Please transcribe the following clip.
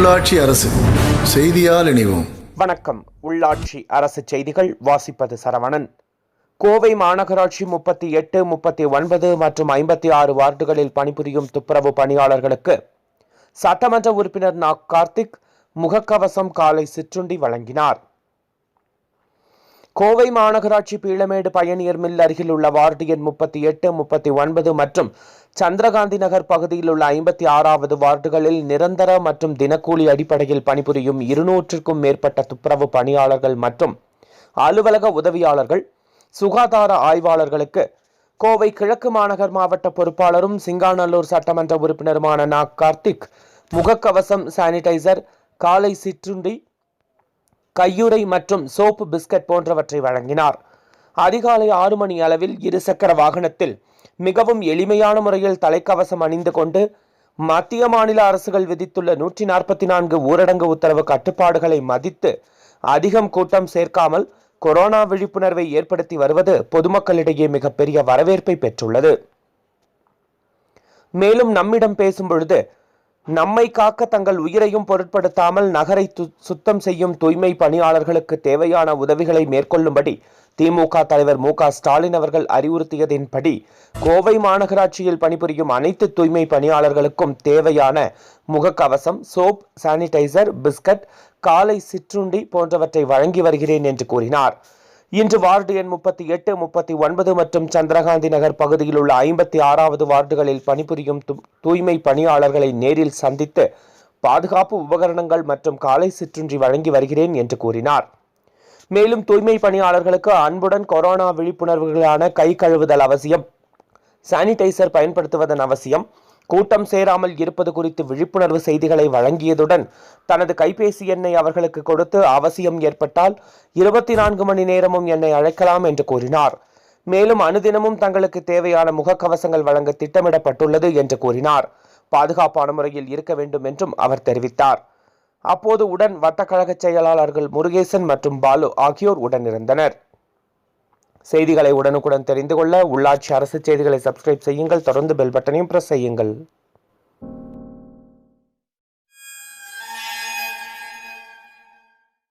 உள்ளாட்சி அரசு செய்தியால் இணைவோம். வணக்கம். உள்ளாட்சி அரசு செய்திகள் வாசிப்பது சரவணன். கோவை மாநகராட்சி 38, 39 மற்றும் 56 வார்டுகளில் பணிபுரியும் துப்புரவு பணியாளர்களுக்கு சட்டமன்ற உறுப்பினர் கார்த்திக் முகக்கவசம், காலை சிற்றுண்டி வழங்கினார். கோவை மாநகராட்சி பீளமேடு பயணியர் மில் அருகில் உள்ள வார்டு எண் 38, 39 மற்றும் சந்திரகாந்தி நகர் பகுதியில் உள்ள 56வது வார்டுகளில் நிரந்தர மற்றும் தினக்கூலி அடிப்படையில் பணிபுரியும் 200க்கும் மேற்பட்ட துப்புரவு பணியாளர்கள் மற்றும் அலுவலக உதவியாளர்கள், சுகாதார ஆய்வாளர்களுக்கு கோவை கிழக்கு மாநகர் மாவட்ட பொறுப்பாளரும் சிங்காநல்லூர் சட்டமன்ற உறுப்பினருமான கார்த்திக் முகக்கவசம், சானிடைசர், காலை சிற்றுண்டி, கையுறை மற்றும் சோப்பு, பிஸ்கட் போன்றவற்றை வழங்கினார். அதிகாலை 6 மணி அளவில் இருசக்கர வாகனத்தில் மிகவும் எளிமையான முறையில் தலைக்கவசம் அணிந்து கொண்டு மத்திய மாநில அரசுகள் விதித்துள்ள 144 ஊரடங்கு உத்தரவு கட்டுப்பாடுகளை மதித்து அதிகம் கூட்டம் சேர்க்காமல் கொரோனா விழிப்புணர்வை ஏற்படுத்தி வருவது பொதுமக்களிடையே மிகப்பெரிய வரவேற்பை பெற்றுள்ளது. மேலும் நம்மிடம் பேசும் பொழுது, நம்மை காக்க தங்கள் உயிரையும் பொருட்படுத்தாமல் நகரை சுத்தம் செய்யும் தூய்மை பணியாளர்களுக்கு தேவையான உதவிகளை மேற்கொள்ளும்படி திமுக தலைவர் மு.க.ஸ்டாலின் அவர்கள் அறிவுறுத்தியதின்படி கோவை மாநகராட்சியில் பணிபுரியும் அனைத்து தூய்மை பணியாளர்களுக்கும் தேவையான முகக்கவசம், சோப், சானிடைசர், பிஸ்கட், காலை சிற்றுண்டி போன்றவற்றை வழங்கி வருகிறேன் என்று கூறினார். இன்று வார்டு எண் 38, 39 மற்றும் சந்திரகாந்தி நகர் பகுதியில் உள்ள 56வது வார்டுகளில் பணிபுரியும் தூய்மை பணியாளர்களை நேரில் சந்தித்து பாதுகாப்பு உபகரணங்கள் மற்றும் காலை சிற்றுண்டி வழங்கி வருகிறேன் என்று கூறினார். மேலும் தூய்மை பணியாளர்களுக்கு அன்புடன் கொரோனா விழிப்புணர்வுகளான கை கழுவுதல் அவசியம், சானிடைசர் பயன்படுத்துவதன் அவசியம், கூட்டம் சேராமல் இருப்பது குறித்து விழிப்புணர்வு செய்திகளை வழங்கியதுடன் தனது கைபேசி எண்ணை அவர்களுக்கு கொடுத்து அவசியம் ஏற்பட்டால் 24 மணி நேரமும் என்னை அழைக்கலாம் என்று கூறினார். மேலும் அனுதினமும் தங்களுக்கு தேவையான முகக்கவசங்கள் வழங்க திட்டமிடப்பட்டுள்ளது என்று கூறினார். பாதுகாப்பான முறையில் இருக்க வேண்டும் என்றும் அவர் தெரிவித்தார். அப்போது உடன் வட்டக்கழக செயலாளர்கள் முருகேசன் மற்றும் பாலு ஆகியோர் உடனிருந்தனர். செய்திகளை உடனுக்குடன் தெரிந்து கொள்ள உள்ளாட்சி அரசு செய்திகளை சப்ஸ்கிரைப் செய்யுங்கள். தொடர்ந்து பெல் பட்டனையும் பிரஸ் செய்யுங்கள்.